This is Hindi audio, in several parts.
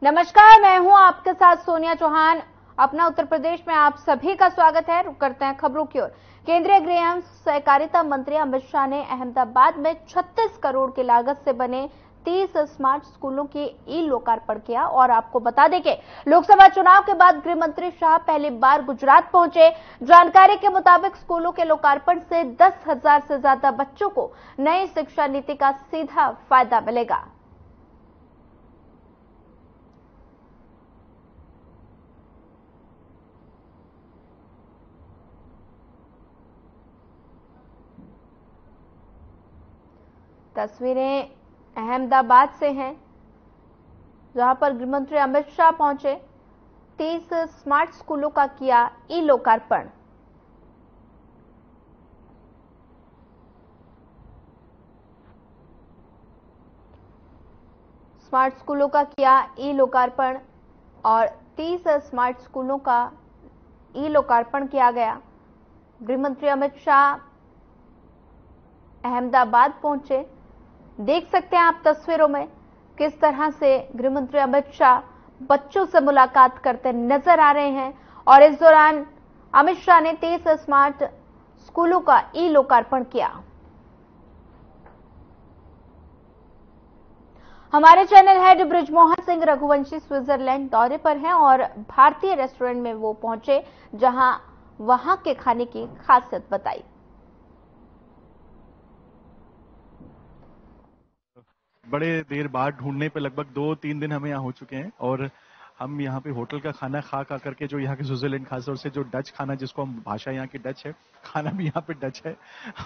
नमस्कार, मैं हूं आपके साथ सोनिया चौहान। अपना उत्तर प्रदेश में आप सभी का स्वागत है। रुक करते हैं खबरों की ओर। केंद्रीय गृह एवं सहकारिता मंत्री अमित शाह ने अहमदाबाद में 36 करोड़ की लागत से बने 30 स्मार्ट स्कूलों की ई लोकार्पण किया। और आपको बता दें कि लोकसभा चुनाव के बाद गृह मंत्री शाह पहली बार गुजरात पहुंचे। जानकारी के मुताबिक स्कूलों के लोकार्पण से 10,000 से ज्यादा बच्चों को नई शिक्षा नीति का सीधा फायदा मिलेगा। तस्वीरें अहमदाबाद से हैं, जहां पर गृहमंत्री अमित शाह पहुंचे। 30 स्मार्ट स्कूलों का किया ई लोकार्पण। स्मार्ट स्कूलों का किया ई लोकार्पण और 30 स्मार्ट स्कूलों का ई लोकार्पण किया गया। गृहमंत्री अमित शाह अहमदाबाद पहुंचे। देख सकते हैं आप तस्वीरों में किस तरह से गृहमंत्री अमित शाह बच्चों से मुलाकात करते नजर आ रहे हैं। और इस दौरान अमित शाह ने 30 स्मार्ट स्कूलों का ई लोकार्पण किया। हमारे channel head Brijmohan Singh Raghuvanshi Switzerland दौरे पर हैं और भारतीय रेस्टोरेंट में वो पहुंचे, जहां वहां के खाने की खासियत बताई। बड़े देर बाद ढूंढने पे लगभग 2-3 दिन हमें यहाँ हो चुके हैं और हम यहाँ पे होटल का खाना खा करके जो यहाँ के स्विट्जरलैंड खासतौर से जो डच खाना, जिसको हम भाषा यहाँ की डच है, खाना भी यहाँ पे डच है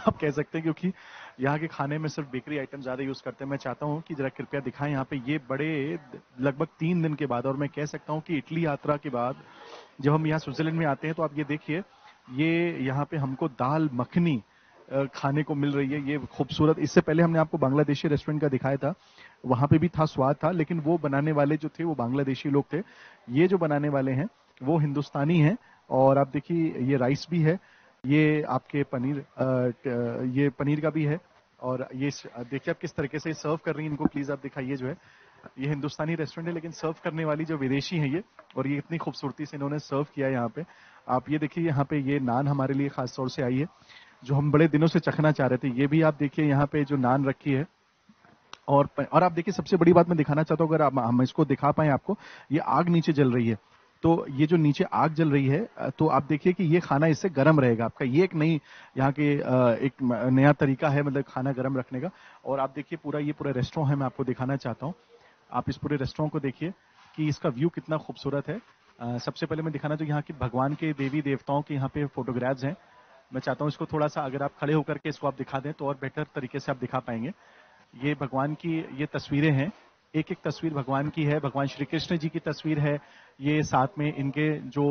आप कह सकते हैं, क्योंकि यहाँ के खाने में सिर्फ बेकरी आइटम ज्यादा यूज करते हैं। मैं चाहता हूँ कि जरा कृपया दिखाएं यहाँ पे ये बड़े लगभग 3 दिन के बाद, और मैं कह सकता हूँ कि इटली यात्रा के बाद जब हम यहाँ स्विट्जरलैंड में आते हैं तो आप ये देखिए, ये यहाँ पे हमको दाल मखनी खाने को मिल रही है। ये खूबसूरत, इससे पहले हमने आपको बांग्लादेशी रेस्टोरेंट का दिखाया था, वहां पे भी था, स्वाद था, लेकिन वो बनाने वाले जो थे वो बांग्लादेशी लोग थे। ये जो बनाने वाले हैं वो हिंदुस्तानी हैं। और आप देखिए ये राइस भी है, ये आपके पनीर, ये पनीर का भी है। और ये देखिए आप किस तरीके से सर्व कर रही हैं इनको, प्लीज आप दिखाइए। जो है ये हिंदुस्तानी रेस्टोरेंट है, लेकिन सर्व करने वाली जो विदेशी है ये, और ये इतनी खूबसूरती से इन्होंने सर्व किया यहाँ पे। आप ये देखिए, यहाँ पे ये नान हमारे लिए खास तौर से आई है जो हम बड़े दिनों से चखना चाह रहे थे। ये भी आप देखिए यहाँ पे जो नान रखी है। और आप देखिए, सबसे बड़ी बात मैं दिखाना चाहता हूँ, अगर हम इसको दिखा पाए आपको, ये आग नीचे जल रही है। तो ये जो नीचे आग जल रही है, तो आप देखिए कि ये खाना इससे गर्म रहेगा आपका। ये एक नई यहाँ के एक नया तरीका है, मतलब खाना गर्म रखने का। और आप देखिए ये पूरा रेस्टोरेंट है, मैं आपको दिखाना चाहता हूँ। आप इस पूरे रेस्टोरेंट को देखिए कि इसका व्यू कितना खूबसूरत है। सबसे पहले मैं दिखाना चाहूँ यहाँ की भगवान के देवी देवताओं के यहाँ पे फोटोग्राफ्स हैं। मैं चाहता हूँ इसको थोड़ा सा अगर आप खड़े होकर के इसको आप दिखा दें तो और बेहतर तरीके से आप दिखा पाएंगे। ये भगवान की ये तस्वीरें हैं, एक एक तस्वीर भगवान की है। भगवान श्री कृष्ण जी की तस्वीर है। ये साथ में इनके जो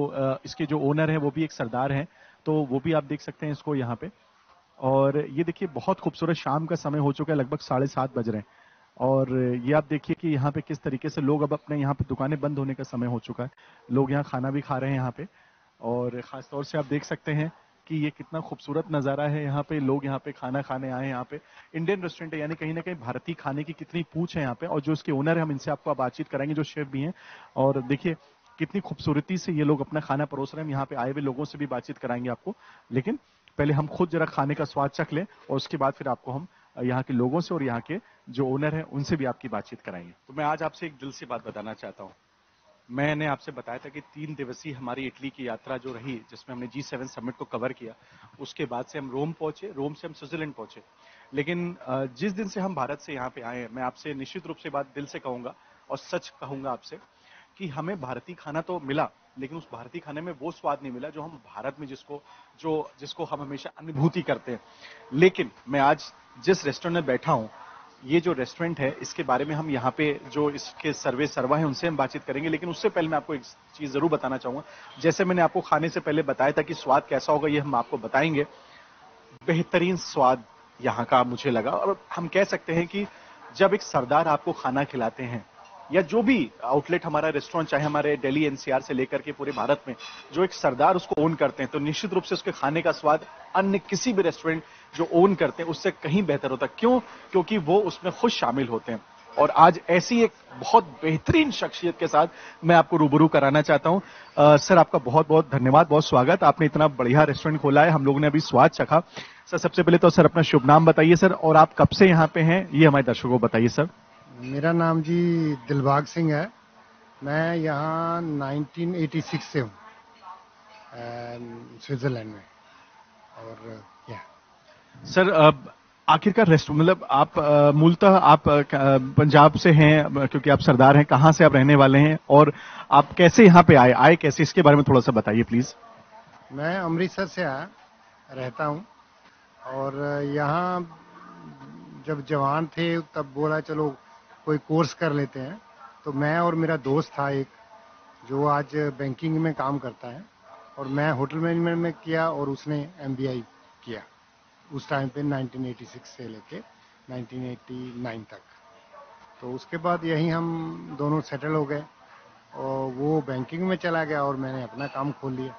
इसके जो ओनर है वो भी एक सरदार हैं, तो वो भी आप देख सकते हैं इसको यहाँ पे। और ये देखिए बहुत खूबसूरत, शाम का समय हो चुका है, लगभग 7:30 बज रहे हैं। और ये आप देखिए कि यहाँ पे किस तरीके से लोग अब अपने यहाँ पे दुकानें बंद होने का समय हो चुका है, लोग यहाँ खाना भी खा रहे हैं यहाँ पे। और खासतौर से आप देख सकते हैं कि ये कितना खूबसूरत नजारा है। यहाँ पे लोग यहाँ पे खाना खाने आए हैं। यहाँ पे इंडियन रेस्टोरेंट है, यानी कहीं ना कहीं भारतीय खाने की कितनी पूछ है यहाँ पे। और जो इसके ओनर है, हम इनसे आपको बातचीत कराएंगे, जो शेफ भी हैं। और देखिए कितनी खूबसूरती से ये लोग अपना खाना परोस रहे हैं। यहाँ पे आए हुए लोगों से भी बातचीत कराएंगे आपको, लेकिन पहले हम खुद जरा खाने का स्वाद चख लें और उसके बाद फिर आपको हम यहाँ के लोगों से और यहाँ के जो ओनर है उनसे भी आपकी बातचीत कराएंगे। तो मैं आज आपसे एक दिल से बात बताना चाहता हूँ। मैंने आपसे बताया था कि 3 दिवसीय हमारी इटली की यात्रा जो रही, जिसमें हमने G7 समिट को कवर किया, उसके बाद से हम रोम पहुंचे, रोम से हम स्विट्जरलैंड पहुंचे। लेकिन जिस दिन से हम भारत से यहाँ पे आए हैं, मैं आपसे निश्चित रूप से बात दिल से कहूंगा और सच कहूंगा आपसे कि हमें भारतीय खाना तो मिला, लेकिन उस भारतीय खाने में वो स्वाद नहीं मिला जो हम भारत में जिसको हम हमेशा अनुभूति करते हैं। लेकिन मैं आज जिस रेस्टोरेंट में बैठा हूं, ये जो रेस्टोरेंट है, इसके बारे में हम यहाँ पे जो इसके सर्वा है उनसे हम बातचीत करेंगे। लेकिन उससे पहले मैं आपको एक चीज जरूर बताना चाहूंगा। जैसे मैंने आपको खाने से पहले बताया था कि स्वाद कैसा होगा, ये हम आपको बताएंगे। बेहतरीन स्वाद यहाँ का मुझे लगा। और हम कह सकते हैं कि जब एक सरदार आपको खाना खिलाते हैं, या जो भी आउटलेट हमारा रेस्टोरेंट, चाहे हमारे दिल्ली एनसीआर से लेकर के पूरे भारत में, जो एक सरदार उसको ओन करते हैं, तो निश्चित रूप से उसके खाने का स्वाद अन्य किसी भी रेस्टोरेंट जो ओन करते हैं उससे कहीं बेहतर होता है। क्यों? क्योंकि वो उसमें खुद शामिल होते हैं। और आज ऐसी एक बहुत बेहतरीन शख्सियत के साथ मैं आपको रूबरू कराना चाहता हूं। सर, आपका बहुत बहुत धन्यवाद, बहुत स्वागत। आपने इतना बढ़िया रेस्टोरेंट खोला है, हम लोगों ने अभी स्वाद चखा। सर, सबसे पहले तो सर अपना शुभ नाम बताइए सर, और आप कब से यहाँ पे हैं ये हमारे दर्शकों को बताइए सर। मेरा नाम जी दिलबाग सिंह है। मैं यहाँ 1986 से हूँ स्विट्जरलैंड में। और सर, आखिरकार रेस्टोरेंट मतलब आप मूलतः आप पंजाब से हैं, क्योंकि आप सरदार हैं, कहाँ से आप रहने वाले हैं और आप कैसे यहाँ पे आए कैसे, इसके बारे में थोड़ा सा बताइए प्लीज। मैं अमृतसर से आया रहता हूँ। और यहाँ जब जवान थे तब बोला चलो कोई कोर्स कर लेते हैं। तो मैं और मेरा दोस्त था एक, जो आज बैंकिंग में काम करता है, और मैं होटल मैनेजमेंट में किया और उसने MBA किया उस टाइम पे 1986 से लेके 1989 तक। तो उसके बाद यहीं हम दोनों सेटल हो गए, और वो बैंकिंग में चला गया और मैंने अपना काम खोल लिया।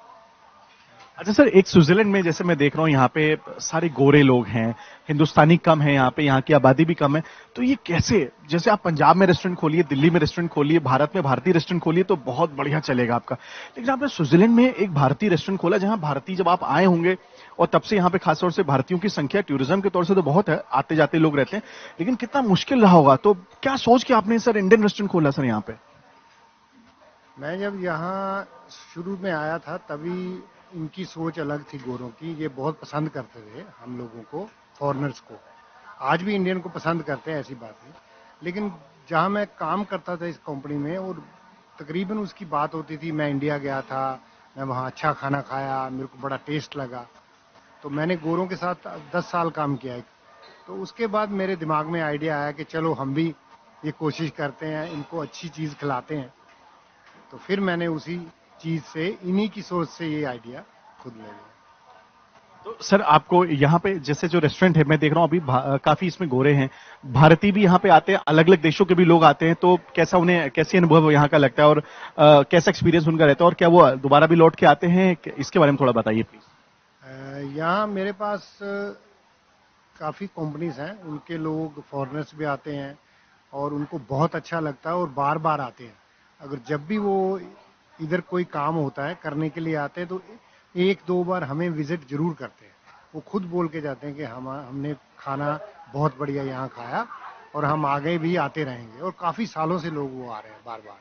अच्छा सर, एक स्विट्जरलैंड में जैसे मैं देख रहा हूँ यहाँ पे सारे गोरे लोग हैं, हिंदुस्तानी कम है, यहाँ की आबादी भी कम है, तो ये कैसे, जैसे आप पंजाब में रेस्टोरेंट खोलिए, दिल्ली में रेस्टोरेंट खोलिए, भारत में भारतीय रेस्टोरेंट खोलिए तो बहुत बढ़िया चलेगा आपका, लेकिन आपने स्विट्जरलैंड में एक भारतीय रेस्टोरेंट खोला जहां भारतीय, जब आप आए होंगे और तब से यहाँ पे खासतौर से भारतीयों की संख्या टूरिज्म के तौर से तो बहुत है, आते जाते लोग रहते हैं, लेकिन कितना मुश्किल रहा होगा, तो क्या सोच के आपने सर इंडियन रेस्टोरेंट खोला सर यहाँ पे? मैं जब यहाँ शुरू में आया था तभी इनकी सोच अलग थी गोरों की। ये बहुत पसंद करते थे हम लोगों को, फॉरेनर्स को। आज भी इंडियन को पसंद करते हैं, ऐसी बात नहीं। लेकिन जहाँ मैं काम करता था इस कंपनी में, और तकरीबन उसकी बात होती थी, मैं इंडिया गया था, मैं वहाँ अच्छा खाना खाया, मेरे को बड़ा टेस्ट लगा। तो मैंने गोरों के साथ 10 साल काम किया। तो उसके बाद मेरे दिमाग में आइडिया आया कि चलो हम भी ये कोशिश करते हैं, इनको अच्छी चीज़ खिलाते हैं। तो फिर मैंने उसी चीज से, इन्हीं की सोच से ये आइडिया खुद ले लिया। तो सर, आपको यहाँ पे जैसे जो रेस्टोरेंट है, मैं देख रहा हूँ अभी काफी इसमें गोरे हैं, भारतीय भी यहाँ पे आते हैं, अलग अलग देशों के भी लोग आते हैं, तो कैसा उन्हें, कैसी अनुभव यहाँ का लगता है और कैसा एक्सपीरियंस उनका रहता है, और क्या वो दोबारा भी लौट के आते हैं, इसके बारे में थोड़ा बताइए प्लीज। यहाँ मेरे पास काफी कंपनीज हैं, उनके लोग फॉरेनर्स भी आते हैं और उनको बहुत अच्छा लगता है और बार बार आते हैं। अगर जब भी वो इधर कोई काम होता है करने के लिए आते हैं तो 1-2 बार हमें विजिट जरूर करते हैं। वो खुद बोल के जाते हैं कि हमने खाना बहुत बढ़िया यहाँ खाया और हम आगे भी आते रहेंगे, और काफी सालों से लोग वो आ रहे हैं बार बार।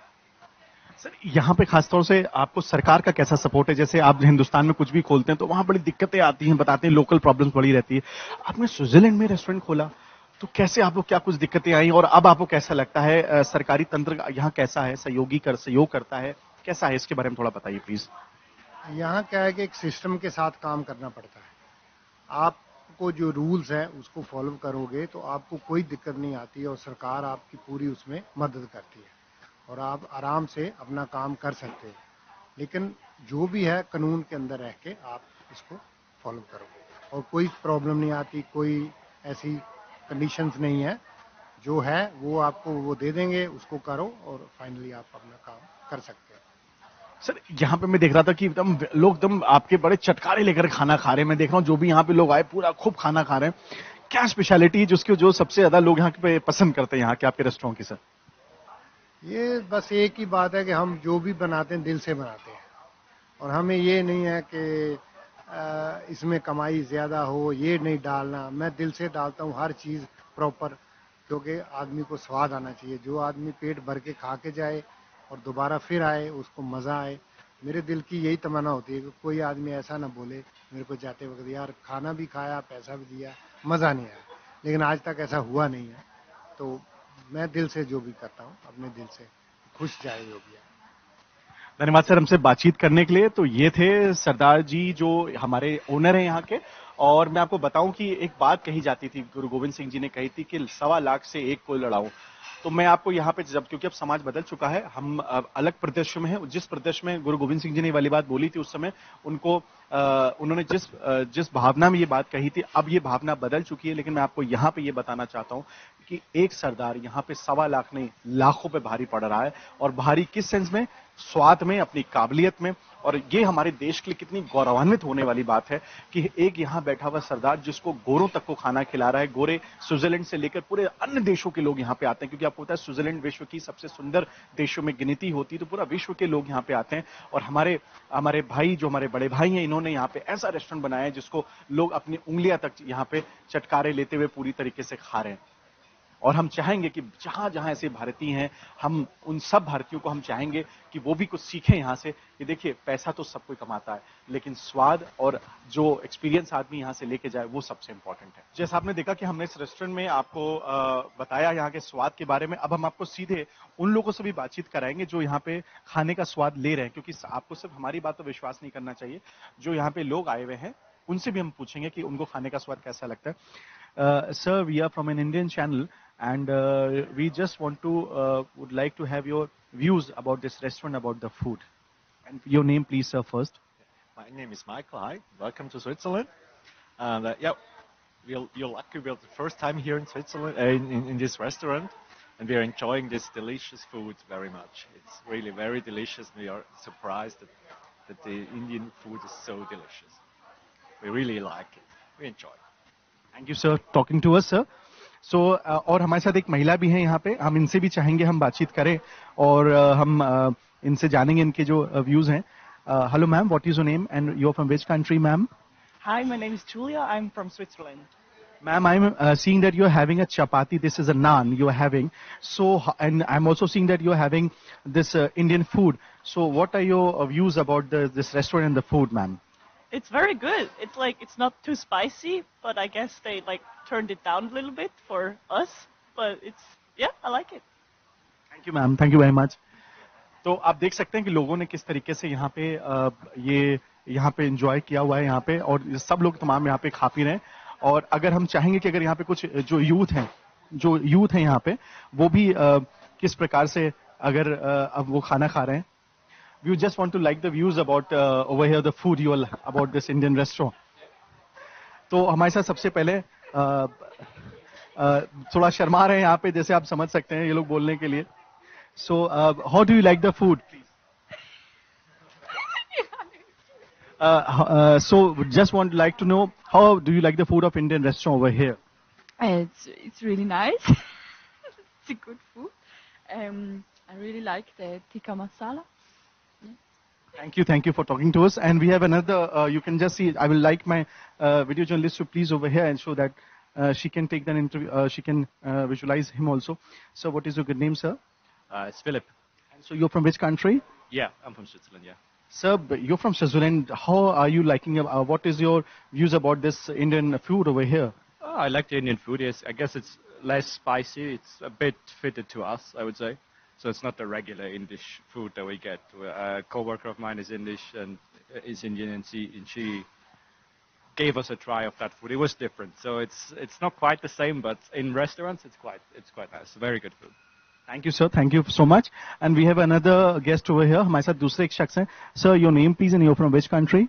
सर, यहाँ पे खासतौर से आपको सरकार का कैसा सपोर्ट है? जैसे आप हिंदुस्तान में कुछ भी खोलते हैं तो वहां बड़ी दिक्कतें आती हैं, बताते हैं लोकल प्रॉब्लम्स बड़ी रहती है। आपने स्विट्जरलैंड में रेस्टोरेंट खोला तो कैसे आपको, क्या कुछ दिक्कतें आई और अब आपको कैसा लगता है? सरकारी तंत्र यहाँ कैसा है, सहयोग करता है, कैसा है, इसके बारे में थोड़ा बताइए प्लीज। यहाँ क्या है कि एक सिस्टम के साथ काम करना पड़ता है। आपको जो रूल्स है उसको फॉलो करोगे तो आपको कोई दिक्कत नहीं आती, और सरकार आपकी पूरी उसमें मदद करती है और आप आराम से अपना काम कर सकते हो। लेकिन जो भी है कानून के अंदर रह के आप इसको फॉलो करोगे और कोई प्रॉब्लम नहीं आती, कोई ऐसी कंडीशंस नहीं है। जो है वो आपको वो दे देंगे, उसको करो और फाइनली आप अपना काम कर सकते हो। सर, यहाँ पे मैं देख रहा था कि एकदम लोग एकदम आपके बड़े चटकारे लेकर खाना खा रहे हैं। मैं देख रहा हूँ जो भी यहाँ पे लोग आए पूरा खूब खाना खा रहे हैं। क्या स्पेशलिटी है जो सबसे ज्यादा लोग यहाँ पे पसंद करते हैं यहाँ के आपके रेस्टोरेंट की सर? ये बस एक ही बात है कि हम जो भी बनाते हैं दिल से बनाते हैं, और हमें ये नहीं है कि इसमें कमाई ज्यादा हो, ये नहीं डालना। मैं दिल से डालता हूँ हर चीज प्रॉपर, क्योंकि आदमी को स्वाद आना चाहिए। जो आदमी पेट भर के खा के जाए और दोबारा फिर आए, उसको मजा आए। मेरे दिल की यही तमन्ना होती है कि कोई आदमी ऐसा ना बोले मेरे को जाते वक्त, यार खाना भी खाया, पैसा भी दिया, मजा नहीं आया। लेकिन आज तक ऐसा हुआ नहीं है। तो मैं दिल से जो भी करता हूँ अपने दिल से, खुश जाए जो भी है। धन्यवाद सर हमसे बातचीत करने के लिए। तो ये थे सरदार जी जो हमारे ओनर हैं यहाँ के। और मैं आपको बताऊं कि एक बात कही जाती थी, गुरु गोविंद सिंह जी ने कही थी कि 1.25 लाख से एक कोई लड़ाऊं। तो मैं आपको यहाँ पे, जब क्योंकि अब समाज बदल चुका है, हम अलग प्रदेश में हैं, जिस प्रदेश में गुरु गोविंद सिंह जी ने ये वाली बात बोली थी उस समय उनको उन्होंने जिस भावना में ये बात कही थी, अब ये भावना बदल चुकी है। लेकिन मैं आपको यहाँ पे ये बताना चाहता हूँ कि एक सरदार यहाँ पे 1.25 लाख नहीं लाखों पे भारी पड़ रहा है। और भारी किस सेंस में? स्वाद में, अपनी काबिलियत में और ये हमारे देश के लिए कितनी गौरवान्वित होने वाली बात है कि एक यहाँ बैठा हुआ सरदार जिसको गोरों तक को खाना खिला रहा है। गोरे स्विट्जरलैंड से लेकर पूरे अन्य देशों के लोग यहाँ पे आते हैं, क्योंकि आपको पता है स्विट्जरलैंड विश्व की सबसे सुंदर देशों में गिनती होती है, तो पूरा विश्व के लोग यहाँ पे आते हैं। और हमारे भाई, जो हमारे बड़े भाई हैं, इन्होंने यहाँ पे ऐसा रेस्टोरेंट बनाया है जिसको लोग अपनी उंगलियां तक यहाँ पे चटकारे लेते हुए पूरी तरीके से खा रहे हैं। और हम चाहेंगे कि जहां जहां ऐसे भारतीय हैं, हम उन सब भारतीयों को हम चाहेंगे कि वो भी कुछ सीखें यहाँ से कि देखिए पैसा तो सब कोई कमाता है, लेकिन स्वाद और जो एक्सपीरियंस आदमी यहाँ से लेके जाए वो सबसे इंपॉर्टेंट है। जैसा आपने देखा कि हमने इस रेस्टोरेंट में आपको बताया यहाँ के स्वाद के बारे में। अब हम आपको सीधे उन लोगों से भी बातचीत कराएंगे जो यहाँ पे खाने का स्वाद ले रहे हैं, क्योंकि आपको सिर्फ हमारी बात पर विश्वास नहीं करना चाहिए। जो यहाँ पे लोग आए हुए हैं उनसे भी हम पूछेंगे कि उनको खाने का स्वाद कैसा लगता है। Sir, we are from an Indian channel, and we just would like to have your views about this restaurant, about the food. And your name, please, sir, first. My name is Michael. Hi, welcome to Switzerland. And you're lucky. We're the first time here in Switzerland, in this restaurant, and we are enjoying this delicious food very much. It's really very delicious. We are surprised that the Indian food is so delicious. We really like it. We enjoy it. Thank you sir talking to us sir. So और हमारे साथ एक महिला भी हैं यहाँ पे, हम इनसे भी चाहेंगे हम बातचीत करें और हम इनसे जानेंगे इनके जो व्यूज हैं। Hello ma'am, what is your name and you are from which country ma'am? Hi, my name is Julia. I'm from Switzerland. Ma'am, I'm seeing that you're having a chapati. This is a naan you're having. So, and I'm also seeing that you're having this Indian food. So, what are your views about this restaurant and the food, ma'am? It's very good. It's not too spicy, but I guess they turned it down a little bit for us. But I like it. Thank you, ma'am. Thank you very much. तो आप देख सकते हैं कि लोगों ने किस तरीके से यहाँ पे यहाँ पे एंजॉय किया हुआ है यहाँ पे, और सब लोग तमाम यहाँ पे खा पी रहे हैं। और अगर हम चाहेंगे कि अगर यहाँ पे कुछ जो यूथ हैं यहाँ पे, वो भी किस प्रकार से अगर अब वो खाना खा रहे हैं। We just want to like the views about over here the food you all about this Indian restaurant. तो हमारे साथ सबसे पहले थोड़ा शर्मा रहे हैं यहाँ पे, जैसे आप समझ सकते हैं ये लोग बोलने के लिए। So how do you like the food, please? So just like to know how do you like the food of Indian restaurant over here? It's really nice. It's a good food. I really like the tikka masala. Thank you for talking to us. And we have another, you can just see, I will like my video journalist to please over here and show that she can take that interview, she can visualize him also. So what is your good name, sir? It's Philip. And so you're from which country? Yeah, I'm from Switzerland, yeah. Sir, you're from Switzerland. How are you liking, what is your views about this Indian food over here? Oh, I like the Indian food, yes. I guess it's less spicy. It's a bit fitted to us, I would say. So it's not the regular Indish food that we get. A co-worker of mine is Indian and she gave us a try of that food. It was different. So it's not quite the same, but in restaurants it's quite nice. Very good food. Thank you, sir. Thank you so much. And we have another guest over here. हमारे साथ दूसरे एक शख्स हैं. Sir, your name please, and you're from which country?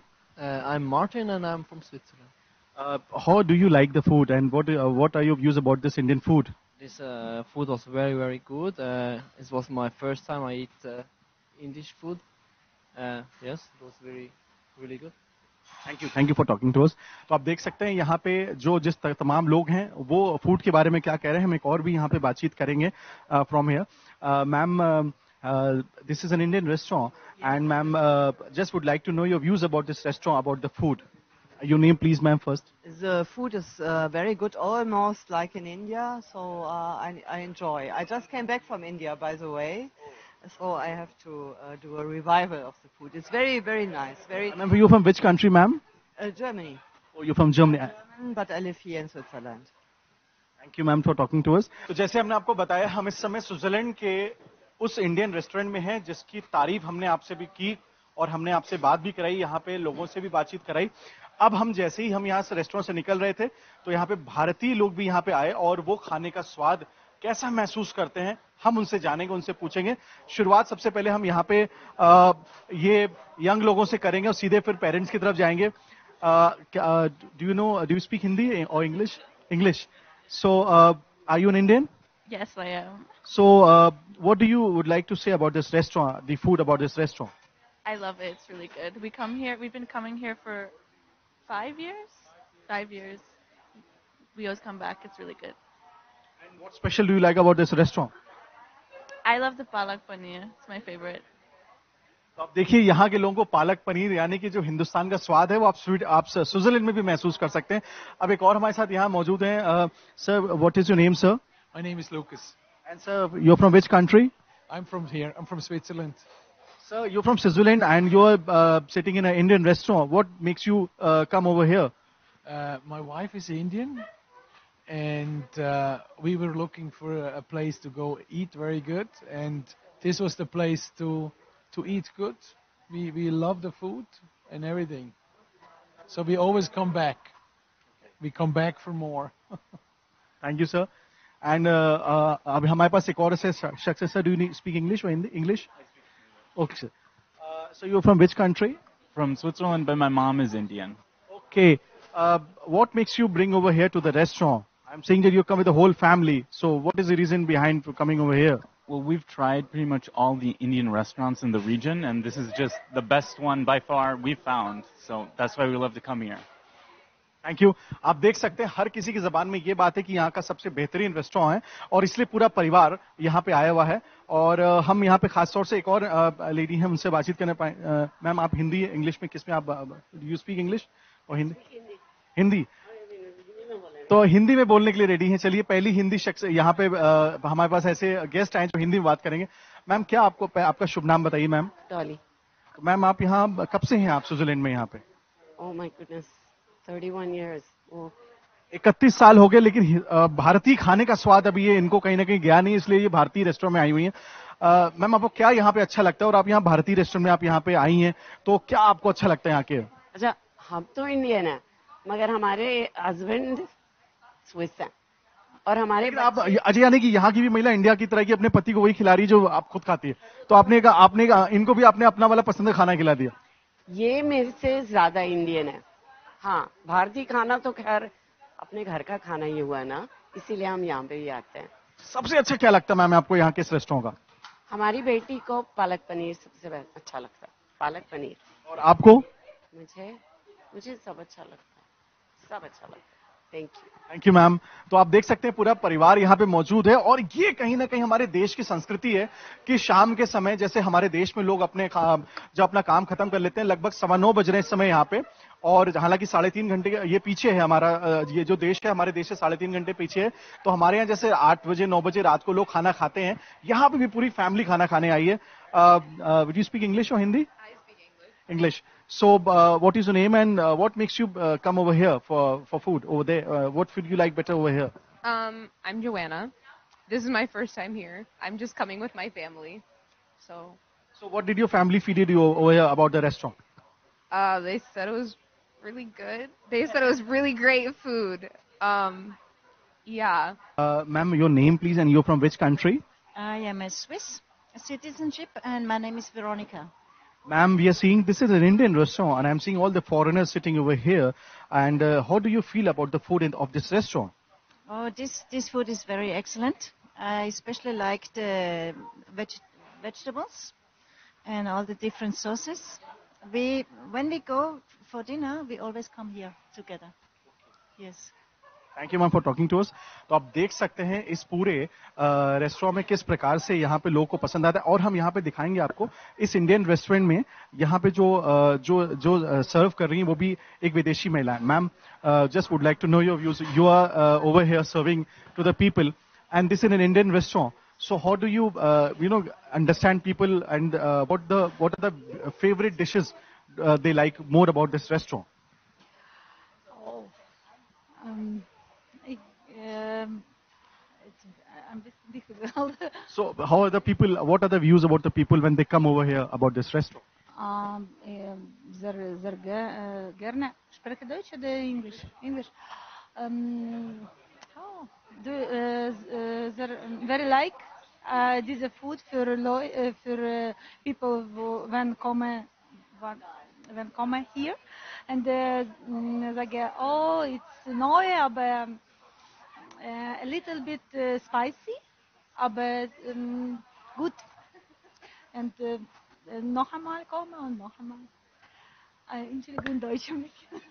I'm Martin and I'm from Switzerland. How do you like the food, and what are your views about this Indian food? This food was very, very good. It was my first time I eat Indish food. Yes, it was really good. Thank you for talking to us. तो आप देख सकते हैं यहाँ पे जिस तमाम लोग हैं वो फूड के बारे में क्या कह रहे हैं। हम एक और भी यहाँ पे बातचीत करेंगे from here. Ma'am, this is an Indian restaurant and ma'am just would like to know your views about this restaurant, about the food. Your name, please, ma'am, first. The food is very good, almost like in India, so I enjoy. I just came back from India, by the way, so I have to do a revival of the food. It's very, very nice. Ma'am, you're from which country, ma'am? Germany. Oh, you're from Germany. But I live here in Switzerland. Thank you, ma'am, for talking to us. तो जैसे हमने आपको बताया, हम इस समय स्विट्जरलैंड के उस इंडियन रेस्टोरेंट में हैं जिसकी तारीफ हमने आपसे भी की और हमने आपसे बात भी कराई, यहाँ पे लोगों से भी बातचीत कराई। अब हम जैसे ही हम यहाँ से रेस्टोरेंट से निकल रहे थे तो यहाँ पे भारतीय लोग भी यहाँ पे आए और वो खाने का स्वाद कैसा महसूस करते हैं हम उनसे जानेंगे, उनसे पूछेंगे। शुरुआत सबसे पहले हम यहाँ पे ये यंग लोगों से करेंगे और सीधे फिर पेरेंट्स की तरफ जाएंगे। डू यू स्पीक हिंदी और English? So are you an Indian? Yes, I am. So what do you would like to say about this restaurant, the food about this restaurant? I love it. It's really good. We've been coming here for 5 years. 5 years. We always come back. It's really good. And what special do you like about this restaurant? I love the palak paneer. It's my favorite. तो आप देखिए यहाँ के लोगों को पालक पनीर यानी कि जो हिंदुस्तान का स्वाद है वो आप स्विट्जरलैंड में भी महसूस कर सकते हैं। अब एक और हमारे साथ यहाँ मौजूद हैं। Sir, what is your name sir? My name is Lucas. And sir, you are from which country? I'm from here. I'm from Switzerland. Sir, you're from Switzerland and you're sitting in an Indian restaurant. What makes you come over here? My wife is Indian, and we were looking for a place to go eat very good, and this was the place to eat good. We love the food and everything, so we always come back. We come back for more. Thank you, sir. And अब हमारे पास एक और शख्स है। Sir, do you speak English और Hindi? English? Okay, sir. So you're from which country? From Switzerland, but my mom is Indian. Okay. What makes you bring over here to the restaurant? I'm saying that you come with the whole family. So what is the reason behind coming over here? Well, we've tried pretty much all the Indian restaurants in the region, and this is just the best one by far we've found. So that's why we love to come here. Thank you. आप देख सकते हैं हर किसी की जबान में ये बात है कि यहाँ का सबसे बेहतरीन रेस्टोरेंट है और इसलिए पूरा परिवार यहाँ पे आया हुआ है। और हम यहाँ पे खास तौर से एक और लेडी है, उनसे बातचीत करने पाए। मैम, आप हिंदी इंग्लिश में किस में आप यू स्पीक इंग्लिश और हिंदी? हिंदी। तो हिंदी में बोलने के लिए रेडी हैं। चलिए, पहली हिंदी शख्स यहाँ पे हमारे पास ऐसे गेस्ट आए जो हिंदी में बात करेंगे। मैम, क्या आपका शुभ नाम बताइए मैम? डॉली। मैम, आप यहाँ कब से हैं आप स्विट्जरलैंड में यहाँ पे? Oh my goodness, 31 years. 31 साल हो गए, लेकिन भारतीय खाने का स्वाद अभी ये इनको कहीं ना कहीं गया नहीं, इसलिए ये भारतीय रेस्टोरेंट में आई हुई हैं। मैम, आपको क्या यहाँ पे अच्छा लगता है? और आप यहाँ भारतीय रेस्टोरेंट में आप यहाँ पे आई हैं, तो क्या आपको अच्छा लगता है यहाँ के? अच्छा, हम तो इंडियन है, मगर हमारे हस्बैंड स्विस हैं और हमारे आप अजय, यानी कि यहाँ की भी महिला इंडिया की तरह की अपने पति को वही खिला रही जो आप खुद खाती है, तो आपने इनको भी आपने अपना वाला पसंद खाना खिला दिया? ये मेरे से ज्यादा इंडियन है। हाँ, भारतीय खाना तो खैर अपने घर का खाना ही हुआ ना, इसीलिए हम यहाँ पे भी आते हैं। सबसे अच्छा क्या लगता है मैम आपको यहाँ के इस रेस्टोरेंट का? हमारी बेटी को पालक पनीर सबसे अच्छा लगता है, पालक पनीर। और आपको? मुझे सब अच्छा लगता है, सब अच्छा लगता है। Thank you ma'am. तो आप देख सकते हैं पूरा परिवार यहाँ पे मौजूद है और ये कहीं ना कहीं हमारे देश की संस्कृति है कि शाम के समय, जैसे हमारे देश में लोग जब अपना काम खत्म कर लेते हैं, लगभग 9:15 बज रहे हैं इस समय यहाँ पे, और हालांकि 3.5 घंटे ये पीछे है हमारा, ये जो देश है हमारे देश से 3.5 घंटे पीछे है। तो हमारे यहाँ जैसे 8 बजे 9 बजे रात को लोग खाना खाते हैं, यहाँ पे भी पूरी फैमिली खाना खाने आई है। Would you speak English or Hindi? I speak English. English. So, what is your name and what makes you come over here for food over there? What food you like better over here? I'm Joanna. This is my first time here. I'm just coming with my family. So what did your family feed you over here about the restaurant? They said it was really good. They said it was really great food. Yeah. Ma'am, your name please, and you're from which country? I am a Swiss citizenship, and my name is Veronica. Ma'am, we are seeing this is an Indian restaurant, and I'm seeing all the foreigners sitting over here. And how do you feel about the food of this restaurant? Oh, this food is very excellent. I especially like the vegetables and all the different sauces. When we go for dinner, we always come here together. Yes. Thank you ma'am for talking to us. तो आप देख सकते हैं इस पूरे रेस्टोरेंट में किस प्रकार से यहाँ पे लोगों को पसंद आता है, और हम यहाँ पे दिखाएंगे आपको इस इंडियन रेस्टोरेंट में यहाँ पे जो सर्व कर रही हैं वो भी एक विदेशी महिला है। Ma'am, just would like to know your views. You are over here serving to the people and this in an Indian restaurant, so how do you understand people, and what are the favorite dishes they like more about this restaurant? It's a bit difficult. So how are the people, what are the views about the people when they come over here about this restaurant? Gerne spreche Deutsch oder English? English. They very like this food for people when come here, and sagen, oh, it's neu, aber a little bit spicy, aber gut. And noch einmal kommen und noch einmal. Entschuldigung, Deutsch ein bisschen.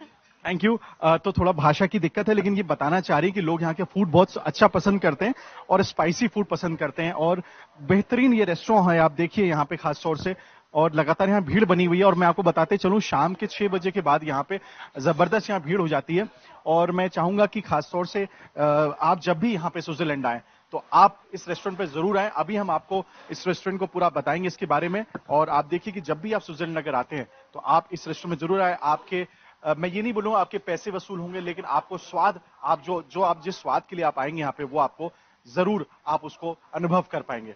Thank you. तो थोड़ा भाषा की दिक्कत है, लेकिन ये बताना चाह रही कि लोग यहाँ के फूड बहुत अच्छा पसंद करते हैं और स्पाइसी फूड पसंद करते हैं और बेहतरीन ये रेस्टोरेंट है, आप देखिए यहाँ पे खास तौर से, और लगातार यहाँ भीड़ बनी हुई है। और मैं आपको बताते चलूं, शाम के 6 बजे के बाद यहाँ पे जबरदस्त यहाँ भीड़ हो जाती है। और मैं चाहूंगा कि खास तौर से आप जब भी यहाँ पे स्विट्जरलैंड आए तो आप इस रेस्टोरेंट पे जरूर आए। अभी हम आपको इस रेस्टोरेंट को पूरा बताएंगे इसके बारे में, और आप देखिए कि जब भी आप स्विट्जरलैंड अगर आते हैं तो आप इस रेस्टोरेंट में जरूर आए। आपके मैं ये नहीं बोलूंगा आपके पैसे वसूल होंगे, लेकिन आपको स्वाद, आप आप जिस स्वाद के लिए आप आएंगे यहाँ पे, वो आपको जरूर आप उसको अनुभव कर पाएंगे।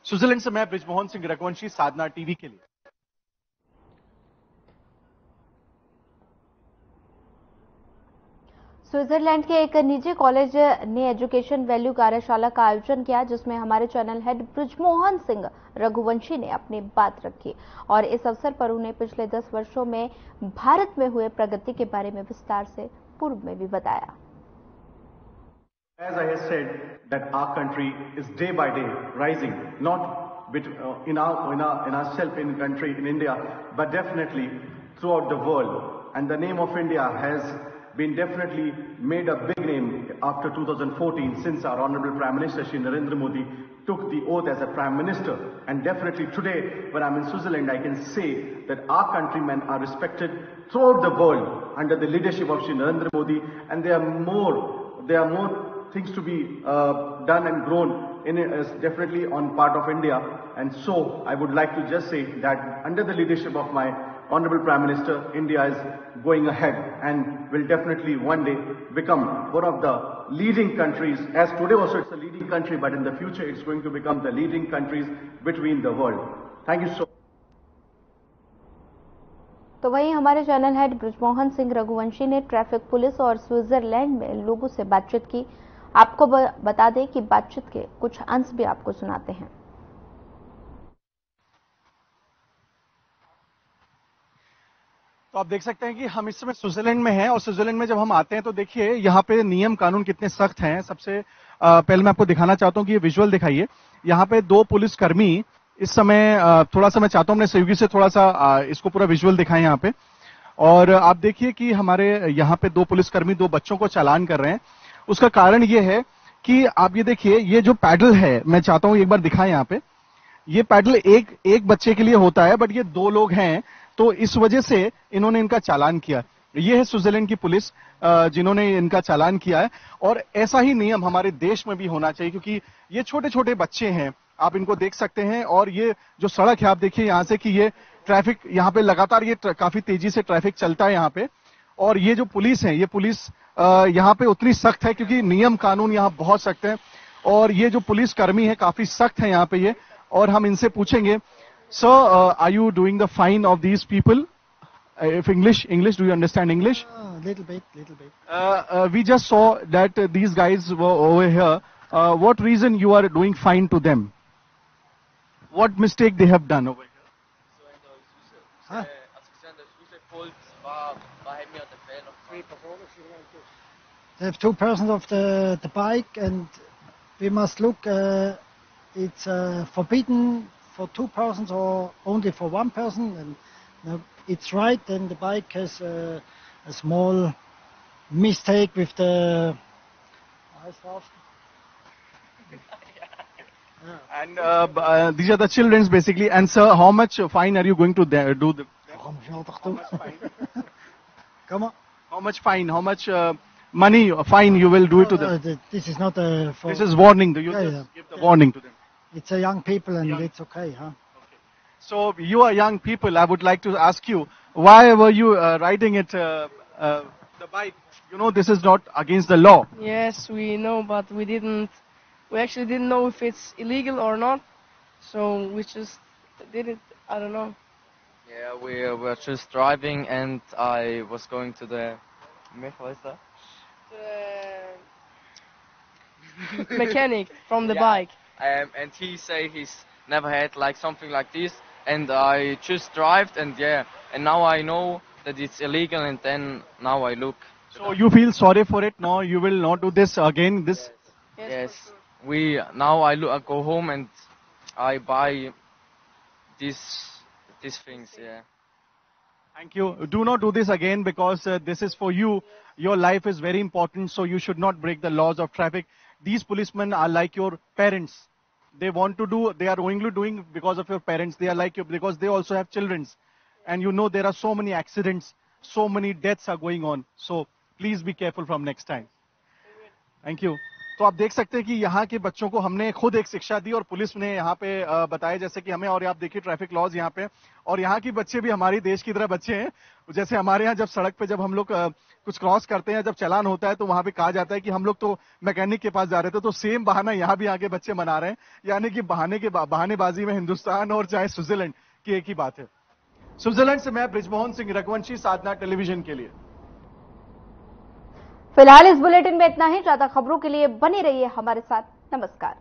स्विट्जरलैंड से मैं ब्रिजमोहन सिंह रघुवंशी, साधना टीवी के लिए। स्विट्जरलैंड के एक निजी कॉलेज ने एजुकेशन वैल्यू कार्यशाला का आयोजन किया, जिसमें हमारे चैनल हेड ब्रिजमोहन सिंह रघुवंशी ने अपनी बात रखी और इस अवसर पर उन्हें पिछले 10 वर्षों में भारत में हुए प्रगति के बारे में विस्तार से पूर्व में भी बताया। As I have said, that our country is day by day rising, not in ourselves in country in India, but definitely throughout the world. And the name of India has been definitely made a big name after 2014, since our Honorable Prime Minister Shri Narendra Modi took the oath as a Prime Minister. And definitely today, when I'm in Switzerland, I can say that our countrymen are respected throughout the world under the leadership of Shri Narendra Modi, and there are more things to be done and grown in definitely on part of India. And so I would like to just say that under the leadership of my Honorable Prime Minister, India is going ahead and will definitely one day become one of the leading countries. As today also it's a leading country, but in the future it's going to become the leading countries between the world. Thank you so much. तो वहीं हमारे चैनल हेड ब्रिजमोहन सिंह रघुवंशी ने ट्रैफिक पुलिस और स्विट्जरलैंड में लोगों से बातचीत की। आपको बता दें कि बातचीत के कुछ अंश भी आपको सुनाते हैं। तो आप देख सकते हैं कि हम इस समय स्विट्जरलैंड में हैं, और स्विट्जरलैंड में जब हम आते हैं तो देखिए यहाँ पे नियम कानून कितने सख्त हैं। सबसे पहले मैं आपको दिखाना चाहता हूँ कि ये विजुअल दिखाइए। यहाँ पे 2 पुलिसकर्मी इस समय थोड़ा सा मैं चाहता हूँ अपने सहयोगी से थोड़ा सा इसको पूरा विजुअल दिखाएं यहाँ पे। और आप देखिए कि हमारे यहाँ पे 2 पुलिसकर्मी 2 बच्चों को चालान कर रहे हैं। उसका कारण ये है कि आप ये देखिए, ये जो पैडल है, मैं चाहता हूँ एक बार दिखाएं यहाँ पे। ये पैडल एक बच्चे के लिए होता है, बट ये 2 लोग हैं, तो इस वजह से इन्होंने इनका चालान किया। ये है स्विट्जरलैंड की पुलिस जिन्होंने इनका चालान किया है। और ऐसा ही नियम हमारे देश में भी होना चाहिए, क्योंकि ये छोटे छोटे बच्चे हैं, आप इनको देख सकते हैं। और ये जो सड़क है आप देखिए यहाँ से कि ये ट्रैफिक यहाँ पे लगातार ये काफी तेजी से ट्रैफिक चलता है यहाँ पे। और ये जो पुलिस है, ये पुलिस यहाँ पे उतनी सख्त है क्योंकि नियम कानून यहाँ बहुत सख्त है। और ये जो पुलिस कर्मी है काफी सख्त है यहाँ पे ये। और हम इनसे पूछेंगे, sir, are you doing the fine of these people? If English, do you understand English? Little bit. We just saw that these guys were over here. What reason you are doing fine to them? What mistake they have done over here? They have 2 persons of the bike, and we must look. It's forbidden for 2 persons or only for 1 person. And it's right. Then the bike has a small mistake with the. And these are the children's basically. And sir, how much fine are you going to do? How much fine? How much money fine you will do it to them? This is not a. This is warning. You just give the warning to them. It's a young people and it's okay, huh? So you are young people. I would like to ask you, why were you riding it, the bike? You know this is not against the law. Yes, we know, but we actually didn't know if it's illegal or not. So we just did it. I don't know. Yeah, we were just driving, and I was going to the mechanic from the bike. And he say he's never had like something like this, and I just drove, and now I know that it's illegal, and then now I look. So you feel sorry for it? No, you will not do this again. Yes. I go home and I buy this these things. Yeah. Thank you. Do not do this again because this is for you. Your life is very important, so you should not break the laws of traffic. These policemen are like your parents. They want to do, they are only doing because of your parents. They are like you because they also have children. And you know there are so many accidents, so many deaths are going on. So please be careful from next time. Thank you. तो आप देख सकते हैं कि यहाँ के बच्चों को हमने खुद एक शिक्षा दी और पुलिस ने यहाँ पे बताया जैसे कि हमें, और आप देखिए ट्रैफिक लॉज यहाँ पे, और यहाँ के बच्चे भी हमारी देश की तरह बच्चे हैं। जैसे हमारे यहाँ जब सड़क पे जब हम लोग कुछ क्रॉस करते हैं, जब चालान होता है तो वहां पे कहा जाता है कि हम लोग तो मैकेनिक के पास जा रहे थे, तो सेम बहाना यहाँ भी आके बच्चे मना रहे हैं। यानी कि बहानेबाजी में हिंदुस्तान और चाहे स्विट्जरलैंड की एक ही बात है। स्विट्जरलैंड से मैं ब्रिजमोहन सिंह, रघुवंशी, साधना टेलीविजन के लिए। फिलहाल इस बुलेटिन में इतना ही। ज्यादा खबरों के लिए बने रहिए हमारे साथ। नमस्कार।